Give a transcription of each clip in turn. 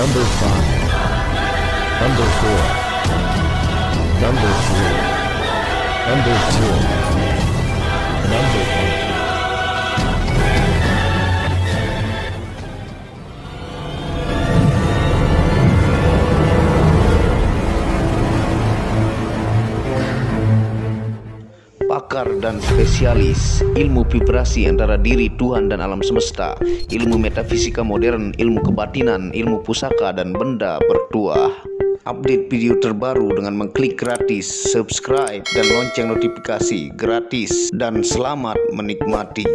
Number 5, Number 4, Number 3, Number 2, Number 1. Pakar dan spesialis ilmu vibrasi antara diri Tuhan dan alam semesta, ilmu metafisika modern, ilmu kebatinan, ilmu pusaka dan benda bertuah. Update video terbaru dengan mengklik gratis, subscribe dan lonceng notifikasi gratis, dan selamat menikmati.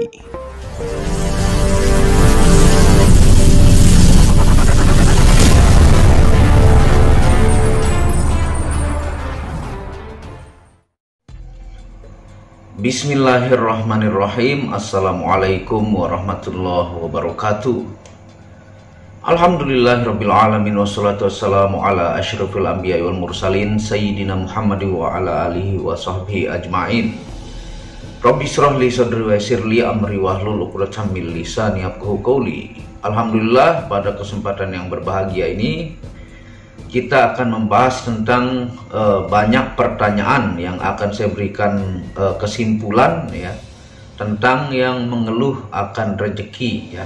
Bismillahirrahmanirrahim. Assalamualaikum warahmatullahi wabarakatuh. Alhamdulillahirrabbilalamin. Wassalatu wassalamu ala asyrafil anbiya wal mursalin Sayyidina Muhammad wa ala alihi wa sahbihi ajma'in. Rabbi shrah li sadri wa yassir li amri wahlul 'uqdatam min lisani yafqahu qawli. Alhamdulillah, pada kesempatan yang berbahagia ini kita akan membahas tentang banyak pertanyaan yang akan saya berikan kesimpulan ya, tentang yang mengeluh akan rezeki ya.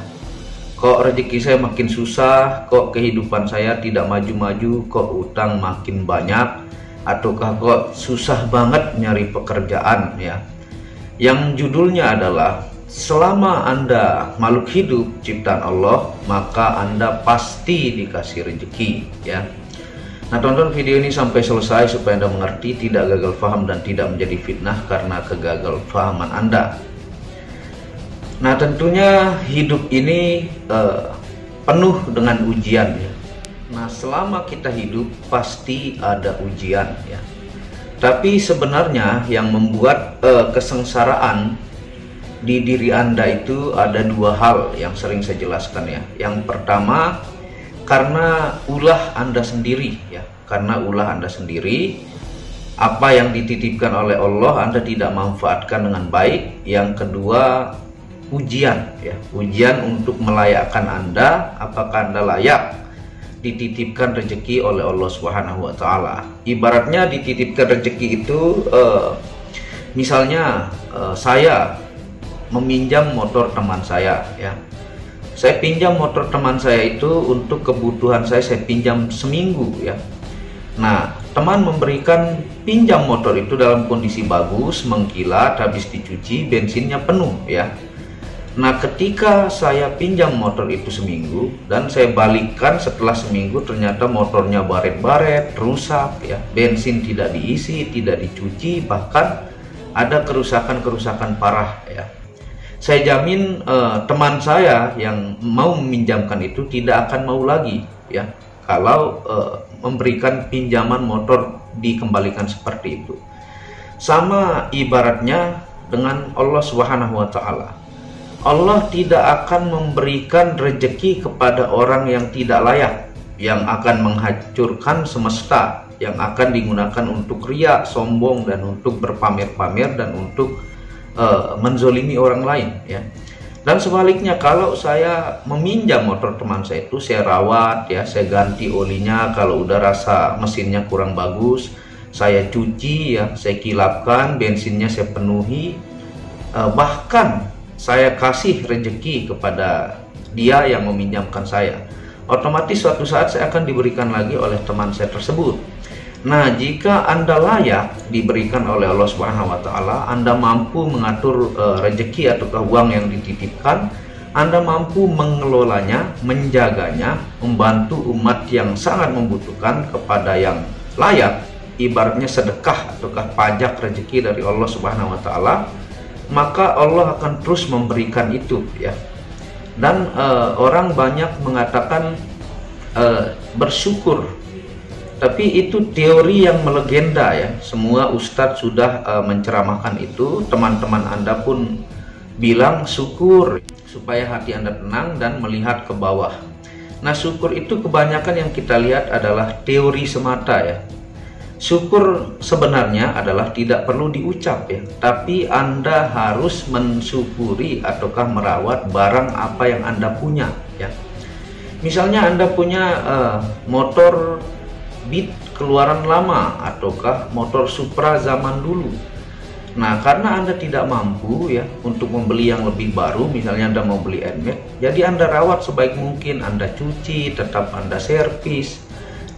Kok rezeki saya makin susah, kok kehidupan saya tidak maju-maju, kok utang makin banyak, ataukah kok susah banget nyari pekerjaan ya. Yang judulnya adalah, selama Anda makhluk hidup ciptaan Allah, maka Anda pasti dikasih rezeki ya. Nah, tonton video ini sampai selesai supaya Anda mengerti, tidak gagal paham dan tidak menjadi fitnah karena kegagal pahaman Anda. Nah, tentunya hidup ini penuh dengan ujian ya. Nah, selama kita hidup pasti ada ujian ya. Tapi sebenarnya yang membuat kesengsaraan di diri Anda itu ada dua hal yang sering saya jelaskan ya. Yang pertama, karena ulah Anda sendiri ya, karena ulah Anda sendiri, apa yang dititipkan oleh Allah Anda tidak manfaatkan dengan baik. Yang kedua, ujian ya, ujian untuk melayakkan Anda, apakah Anda layak dititipkan rezeki oleh Allah Subhanahu wa Ta'ala. Ibaratnya dititipkan rezeki itu misalnya saya meminjam motor teman saya ya. Saya pinjam motor teman saya itu untuk kebutuhan saya pinjam seminggu ya. Nah, teman memberikan pinjam motor itu dalam kondisi bagus, mengkilat, habis dicuci, bensinnya penuh ya. Nah, ketika saya pinjam motor itu seminggu dan saya balikkan setelah seminggu, ternyata motornya baret-baret, rusak ya, bensin tidak diisi, tidak dicuci, bahkan ada kerusakan-kerusakan parah ya. Saya jamin teman saya yang mau meminjamkan itu tidak akan mau lagi ya kalau memberikan pinjaman motor dikembalikan seperti itu. Sama ibaratnya dengan Allah Subhanahu wa Ta'ala. Allah tidak akan memberikan rezeki kepada orang yang tidak layak, yang akan menghancurkan semesta, yang akan digunakan untuk riya, sombong, dan untuk berpamer-pamer, dan untuk menzolimi orang lain ya. Dan sebaliknya, kalau saya meminjam motor teman saya itu, saya rawat ya, saya ganti olinya, kalau udah rasa mesinnya kurang bagus saya cuci ya, saya kilapkan, bensinnya saya penuhi, bahkan saya kasih rezeki kepada dia yang meminjamkan saya. Otomatis suatu saat saya akan diberikan lagi oleh teman saya tersebut. Nah, jika Anda layak diberikan oleh Allah Subhanahu wa Ta'ala, Anda mampu mengatur rezeki atau uang yang dititipkan, Anda mampu mengelolanya, menjaganya, membantu umat yang sangat membutuhkan kepada yang layak, ibaratnya sedekah ataukah pajak rezeki dari Allah Subhanahu wa Ta'ala, maka Allah akan terus memberikan itu ya. Dan orang banyak mengatakan bersyukur. Tapi itu teori yang melegenda ya. Semua ustadz sudah menceramahkan itu. Teman-teman Anda pun bilang syukur supaya hati Anda tenang dan melihat ke bawah. Nah, syukur itu kebanyakan yang kita lihat adalah teori semata ya. Syukur sebenarnya adalah tidak perlu diucap ya, tapi Anda harus mensyukuri ataukah merawat barang apa yang Anda punya ya. Misalnya Anda punya motor Beat keluaran lama ataukah motor Supra zaman dulu. Nah, karena Anda tidak mampu ya untuk membeli yang lebih baru, misalnya Anda mau beli NMAX, jadi Anda rawat sebaik mungkin, Anda cuci, tetap Anda servis,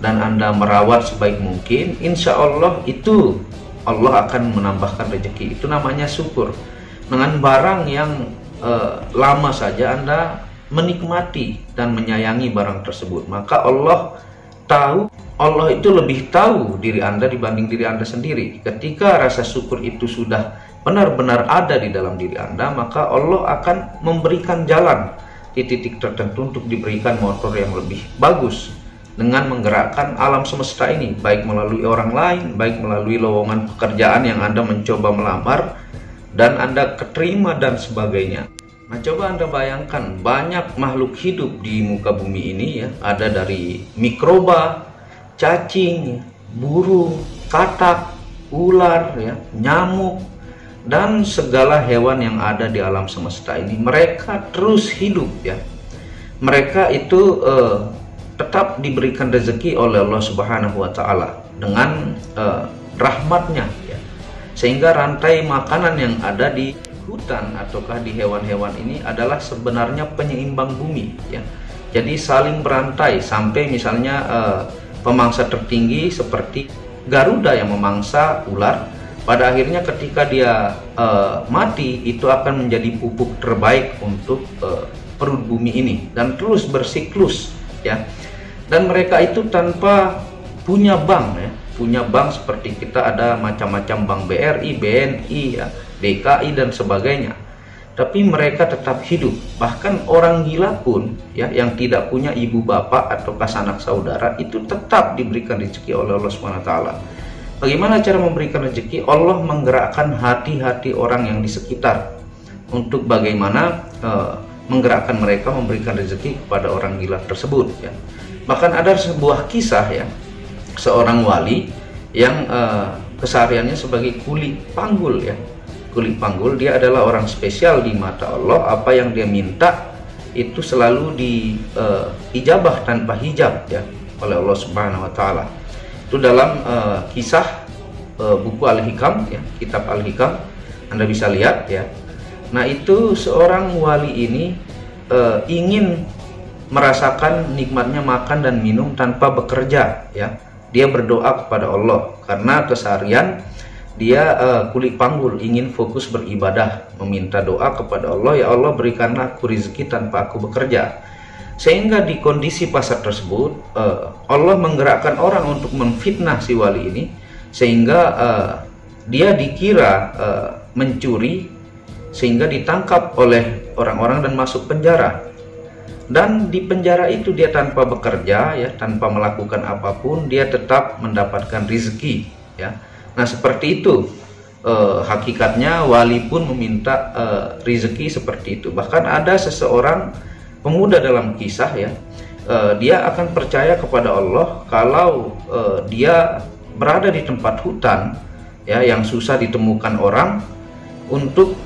dan Anda merawat sebaik mungkin, insya Allah itu Allah akan menambahkan rezeki. Itu namanya syukur. Dengan barang yang lama saja Anda menikmati dan menyayangi barang tersebut, maka Allah itu lebih tahu diri Anda dibanding diri Anda sendiri. Ketika rasa syukur itu sudah benar-benar ada di dalam diri Anda, maka Allah akan memberikan jalan di titik tertentu untuk diberikan motor yang lebih bagus dengan menggerakkan alam semesta ini, baik melalui orang lain, baik melalui lowongan pekerjaan yang Anda mencoba melamar dan Anda keterima dan sebagainya. Nah, coba Anda bayangkan, banyak makhluk hidup di muka bumi ini ya, ada dari mikroba, cacing, burung, katak, ular, ya, nyamuk, dan segala hewan yang ada di alam semesta ini. Mereka terus hidup ya. Mereka itu tetap diberikan rezeki oleh Allah Subhanahu wa Ta'ala dengan rahmatnya ya. Sehingga rantai makanan yang ada di hutan ataukah di hewan-hewan ini adalah sebenarnya penyeimbang bumi ya. Jadi saling berantai sampai misalnya pemangsa tertinggi seperti Garuda yang memangsa ular, pada akhirnya ketika dia mati, itu akan menjadi pupuk terbaik untuk perut bumi ini dan terus bersiklus ya. Dan mereka itu tanpa punya bank ya, punya bank seperti kita ada macam-macam bank BRI, BNI ya, DKI dan sebagainya. Tapi mereka tetap hidup. Bahkan orang gila pun ya, yang tidak punya ibu bapak atau sanak saudara, itu tetap diberikan rezeki oleh Allah SWT. Bagaimana cara memberikan rezeki? Allah menggerakkan hati-hati orang yang di sekitar untuk bagaimana menggerakkan mereka memberikan rezeki kepada orang gila tersebut ya. Bahkan ada sebuah kisah ya, seorang wali yang kesehariannya sebagai kuli panggul ya. Kuli panggul, dia adalah orang spesial di mata Allah. Apa yang dia minta itu selalu diijabah tanpa hijab ya oleh Allah Subhanahu wa Ta'ala. Itu dalam kisah buku Al-Hikam ya, kitab Al-Hikam, Anda bisa lihat ya. Nah, itu seorang wali ini ingin merasakan nikmatnya makan dan minum tanpa bekerja ya. Dia berdoa kepada Allah karena keseharian dia kuli panggul, ingin fokus beribadah, meminta doa kepada Allah, ya Allah berikanlah aku rezeki tanpa aku bekerja. Sehingga di kondisi pasar tersebut Allah menggerakkan orang untuk memfitnah si wali ini, sehingga dia dikira mencuri, sehingga ditangkap oleh orang-orang dan masuk penjara. Dan di penjara itu dia tanpa bekerja ya, tanpa melakukan apapun, dia tetap mendapatkan rezeki ya. Nah, seperti itu hakikatnya wali pun meminta rezeki seperti itu. Bahkan ada seseorang pemuda dalam kisah ya, dia akan percaya kepada Allah kalau dia berada di tempat hutan ya yang susah ditemukan orang, untuk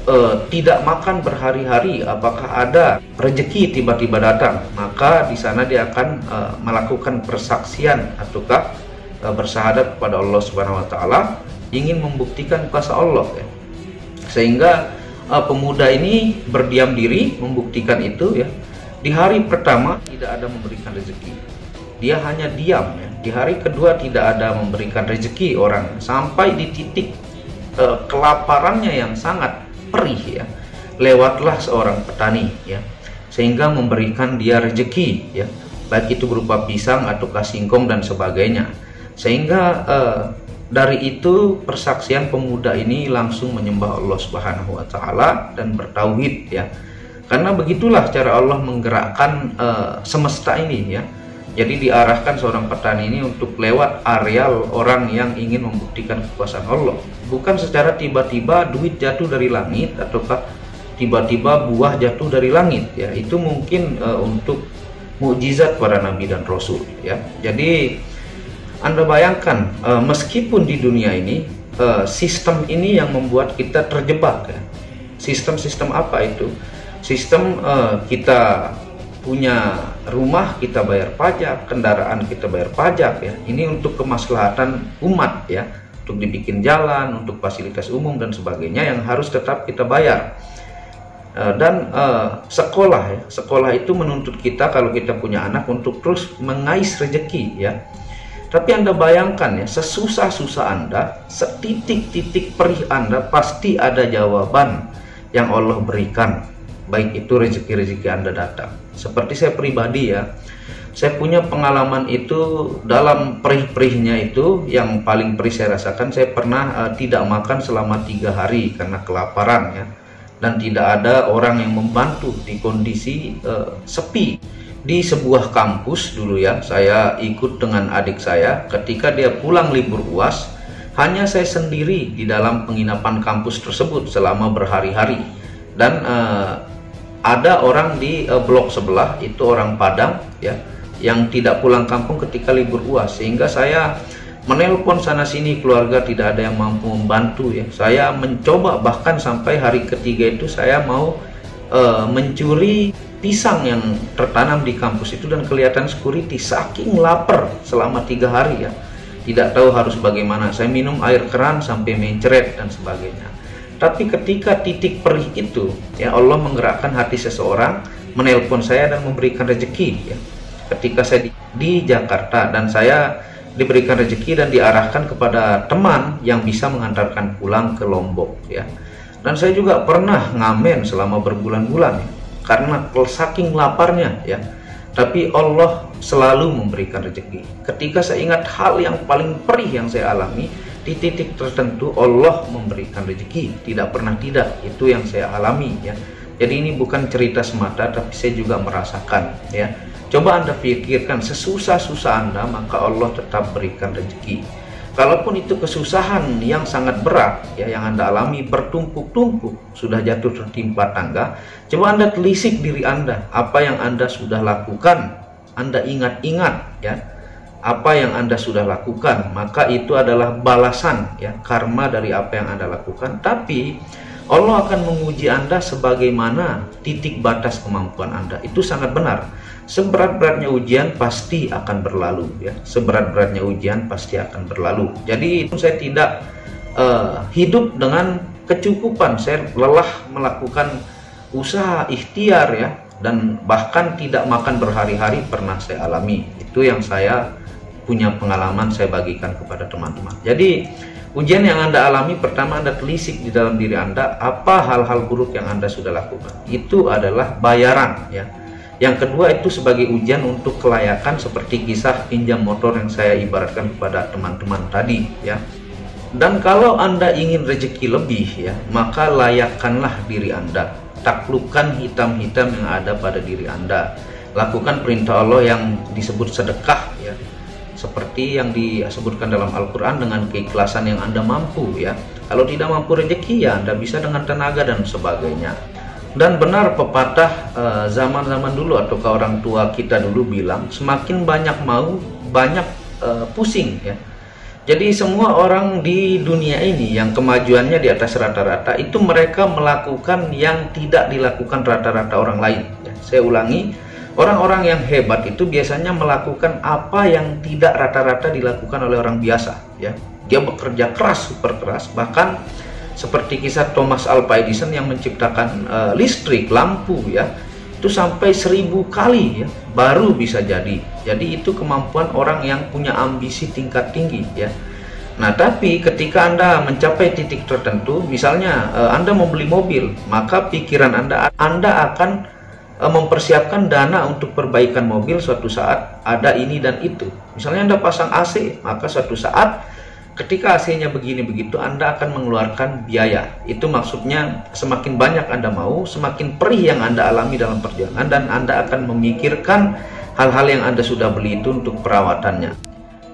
tidak makan berhari-hari, apakah ada rezeki tiba-tiba datang, maka di sana dia akan melakukan persaksian ataukah bersyahadat kepada Allah Subhanahu wa Ta'ala, ingin membuktikan kuasa Allah ya. Sehingga pemuda ini berdiam diri membuktikan itu ya. Di hari pertama tidak ada memberikan rezeki, dia hanya diam ya. Di hari kedua tidak ada memberikan rezeki orang, sampai di titik kelaparannya yang sangat perih ya, lewatlah seorang petani ya, sehingga memberikan dia rezeki ya, baik itu berupa pisang atau singkong dan sebagainya. Sehingga dari itu persaksian pemuda ini langsung menyembah Allah Subhanahu wa Ta'ala dan bertauhid ya. Karena begitulah cara Allah menggerakkan semesta ini ya. Jadi diarahkan seorang petani ini untuk lewat areal orang yang ingin membuktikan kekuasaan Allah. Bukan secara tiba-tiba duit jatuh dari langit ataukah tiba-tiba buah jatuh dari langit ya. Itu mungkin untuk mukjizat para nabi dan rasul ya. Jadi Anda bayangkan, meskipun di dunia ini sistem ini yang membuat kita terjebak ya. Sistem-sistem apa itu? Sistem kita punya rumah kita bayar pajak, kendaraan kita bayar pajak ya. Ini untuk kemaslahatan umat ya, untuk dibikin jalan, untuk fasilitas umum dan sebagainya yang harus tetap kita bayar. Dan sekolah ya, sekolah itu menuntut kita kalau kita punya anak untuk terus mengais rezeki ya. Tapi Anda bayangkan ya, sesusah-susah Anda, setitik-titik perih Anda pasti ada jawaban yang Allah berikan, baik itu rezeki-rezeki Anda datang. Seperti saya pribadi ya, saya punya pengalaman itu dalam perih-perihnya itu, yang paling perih saya rasakan, saya pernah tidak makan selama 3 hari karena kelaparan ya, dan tidak ada orang yang membantu di kondisi sepi. Di sebuah kampus dulu ya, saya ikut dengan adik saya ketika dia pulang libur UAS, hanya saya sendiri di dalam penginapan kampus tersebut selama berhari-hari. Dan ada orang di blok sebelah, itu orang Padang ya, yang tidak pulang kampung ketika libur UAS, sehingga saya menelpon sana sini, keluarga tidak ada yang mampu membantu ya. Saya mencoba, bahkan sampai hari ketiga itu saya mau mencuri pisang yang tertanam di kampus itu, dan kelihatan security, saking lapar selama 3 hari ya, tidak tahu harus bagaimana. Saya minum air keran sampai mencret dan sebagainya. Tapi ketika titik perih itu ya, Allah menggerakkan hati seseorang, menelpon saya dan memberikan rezeki ya. Ketika saya di Jakarta, dan saya diberikan rezeki dan diarahkan kepada teman yang bisa mengantarkan pulang ke Lombok ya. Dan saya juga pernah ngamen selama berbulan-bulan ya, karena saking laparnya ya. Tapi Allah selalu memberikan rezeki. Ketika saya ingat hal yang paling perih yang saya alami, di titik tertentu Allah memberikan rezeki, tidak pernah tidak. Itu yang saya alami ya. Jadi ini bukan cerita semata, tapi saya juga merasakan ya. Coba Anda pikirkan, sesusah-susah Anda, maka Allah tetap berikan rezeki. Kalaupun itu kesusahan yang sangat berat ya, yang Anda alami bertumpuk-tumpuk, sudah jatuh tertimpa tangga, coba Anda telisik diri Anda, apa yang Anda sudah lakukan. Anda ingat-ingat ya, apa yang Anda sudah lakukan, maka itu adalah balasan ya, karma dari apa yang Anda lakukan. Tapi Allah akan menguji Anda sebagaimana titik batas kemampuan Anda. Itu sangat benar. Seberat-beratnya ujian pasti akan berlalu ya. Seberat-beratnya ujian pasti akan berlalu. Jadi itu saya tidak hidup dengan kecukupan. Saya lelah melakukan usaha ikhtiar ya, dan bahkan tidak makan berhari-hari pernah saya alami. Itu yang saya punya pengalaman, saya bagikan kepada teman-teman. Jadi ujian yang Anda alami, pertama Anda telisik di dalam diri Anda, apa hal-hal buruk yang Anda sudah lakukan. Itu adalah bayaran ya. Yang kedua itu sebagai ujian untuk kelayakan, seperti kisah pinjam motor yang saya ibaratkan kepada teman-teman tadi ya. Dan kalau Anda ingin rezeki lebih ya, maka layakkanlah diri Anda, taklukkan hitam-hitam yang ada pada diri Anda, lakukan perintah Allah yang disebut sedekah ya, seperti yang disebutkan dalam Al-Quran, dengan keikhlasan yang Anda mampu ya. Kalau tidak mampu rezeki ya, Anda bisa dengan tenaga dan sebagainya. Dan benar pepatah zaman-zaman dulu atau ke orang tua kita dulu bilang, semakin banyak mau, banyak pusing ya. Jadi semua orang di dunia ini yang kemajuannya di atas rata-rata, itu mereka melakukan yang tidak dilakukan rata-rata orang lain ya. Saya ulangi, orang-orang yang hebat itu biasanya melakukan apa yang tidak rata-rata dilakukan oleh orang biasa ya. Dia bekerja keras, super keras, bahkan seperti kisah Thomas Alva Edison yang menciptakan listrik, lampu ya, itu sampai 1000 kali ya, baru bisa jadi. Jadi itu kemampuan orang yang punya ambisi tingkat tinggi ya. Nah, tapi ketika Anda mencapai titik tertentu, misalnya Anda mau beli mobil, maka pikiran Anda akan mempersiapkan dana untuk perbaikan mobil. Suatu saat ada ini dan itu. Misalnya Anda pasang AC, maka suatu saat ketika AC-nya begini begitu, Anda akan mengeluarkan biaya. Itu maksudnya semakin banyak Anda mau, semakin perih yang Anda alami dalam perjalanan, dan Anda akan memikirkan hal-hal yang Anda sudah beli itu untuk perawatannya.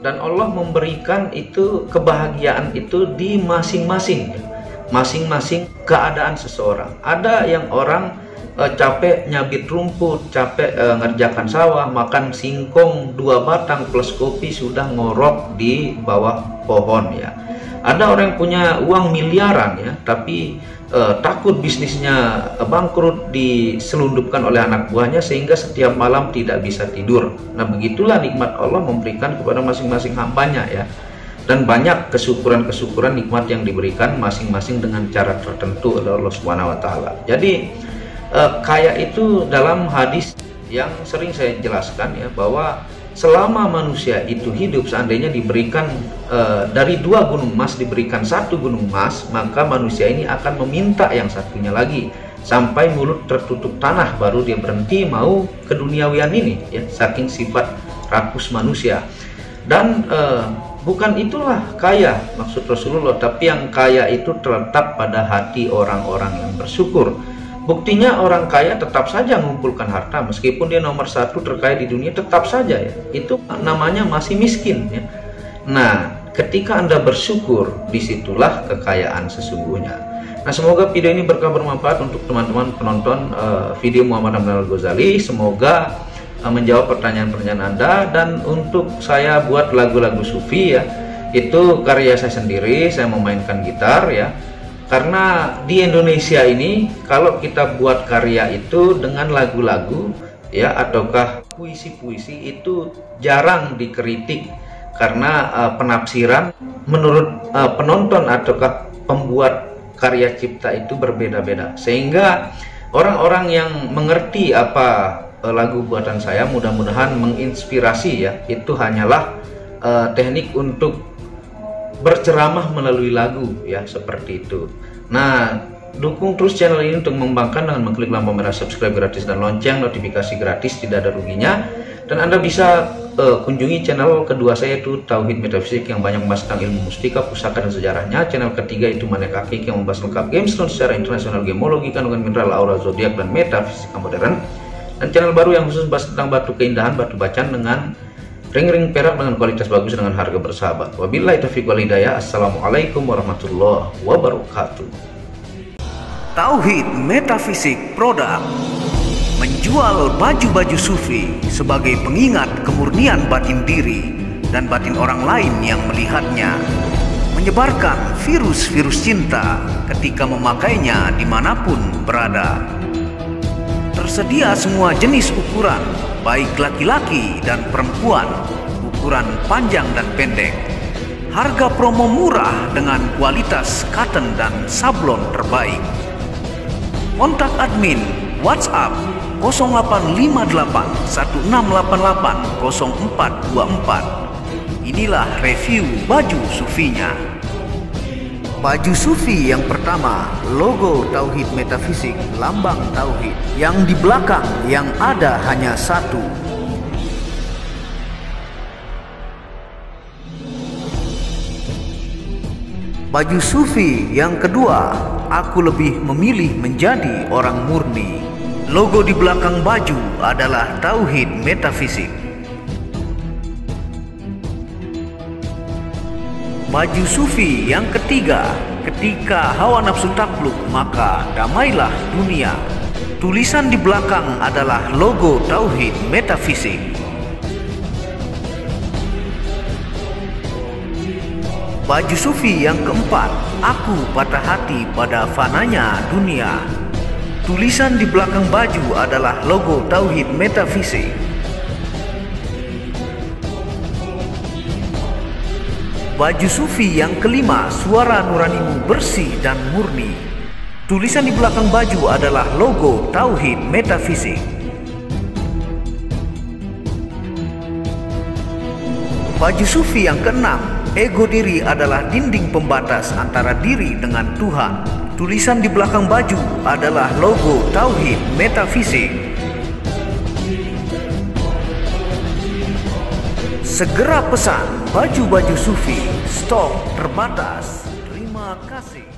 Dan Allah memberikan itu kebahagiaan itu di masing-masing keadaan seseorang. Ada yang orang capek nyabit rumput, capek ngerjakan sawah, makan singkong 2 batang plus kopi sudah ngorok di bawah pohon ya. Ada orang yang punya uang miliaran ya, tapi takut bisnisnya bangkrut, diselundupkan oleh anak buahnya sehingga setiap malam tidak bisa tidur. Nah, begitulah nikmat Allah memberikan kepada masing-masing hambanya ya. Dan banyak kesyukuran nikmat yang diberikan masing-masing dengan cara tertentu oleh Allah Subhanahu wa taala. Jadi kaya itu dalam hadis yang sering saya jelaskan ya, bahwa selama manusia itu hidup, seandainya diberikan dari 2 gunung emas diberikan 1 gunung emas, maka manusia ini akan meminta yang satunya lagi sampai mulut tertutup tanah baru dia berhenti mau keduniawian ini ya, saking sifat rakus manusia. Dan bukan itulah kaya maksud Rasulullah, tapi yang kaya itu terletak pada hati orang-orang yang bersyukur. Buktinya orang kaya tetap saja mengumpulkan harta, meskipun dia nomor 1 terkaya di dunia, tetap saja ya, itu namanya masih miskin ya. Nah, ketika Anda bersyukur, disitulah kekayaan sesungguhnya. Nah, semoga video ini berkah bermanfaat untuk teman-teman penonton video Muhammad Hamdan Al-Ghazali. Semoga menjawab pertanyaan-pertanyaan Anda. Dan untuk saya buat lagu-lagu sufi ya, itu karya saya sendiri, saya memainkan gitar ya. Karena di Indonesia ini kalau kita buat karya itu dengan lagu-lagu ya, ataukah puisi-puisi, itu jarang dikritik karena penafsiran menurut penonton ataukah pembuat karya cipta itu berbeda-beda, sehingga orang-orang yang mengerti apa lagu buatan saya mudah-mudahan menginspirasi ya. Itu hanyalah teknik untuk berceramah melalui lagu ya, seperti itu. Nah, dukung terus channel ini untuk mengembangkan dengan mengklik lampu merah subscribe gratis dan lonceng notifikasi gratis, tidak ada ruginya. Dan Anda bisa kunjungi channel kedua saya, itu Tauhid Metafisik yang banyak membahas tentang ilmu mustika, pusaka dan sejarahnya. Channel ketiga itu Manek Akik yang membahas lengkap game stone secara internasional, gemologi, kandungan mineral, aura, zodiak dan metafisika modern. Dan channel baru yang khusus bahas tentang batu keindahan, batu bacan dengan ring-ring perak dengan kualitas bagus dengan harga bersahabat. Wabillahi taufiq wal hidayah. Assalamualaikum warahmatullahi wabarakatuh. Tauhid Metafisik Produk menjual baju-baju sufi sebagai pengingat kemurnian batin diri dan batin orang lain yang melihatnya, menyebarkan virus-virus cinta ketika memakainya dimanapun berada. Tersedia semua jenis ukuran, baik laki-laki dan perempuan, ukuran panjang dan pendek. Harga promo murah dengan kualitas cotton dan sablon terbaik. Kontak admin WhatsApp 0858 1688 0424. Inilah review baju sufinya. Baju sufi yang pertama, logo Tauhid Metafisik, lambang Tauhid, yang di belakang yang ada hanya 1. Baju sufi yang kedua, aku lebih memilih menjadi orang murni. Logo di belakang baju adalah Tauhid Metafisik. Baju sufi yang ketiga, ketika hawa nafsu takluk maka damailah dunia. Tulisan di belakang adalah logo Tauhid Metafisik. Baju sufi yang keempat, aku patah hati pada fananya dunia. Tulisan di belakang baju adalah logo Tauhid Metafisik. Baju sufi yang kelima, suara nuranimu bersih dan murni. Tulisan di belakang baju adalah logo Tauhid Metafisik. Baju sufi yang keenam, ego diri adalah dinding pembatas antara diri dengan Tuhan. Tulisan di belakang baju adalah logo Tauhid Metafisik. Segera pesan baju-baju sufi, stok terbatas. Terima kasih.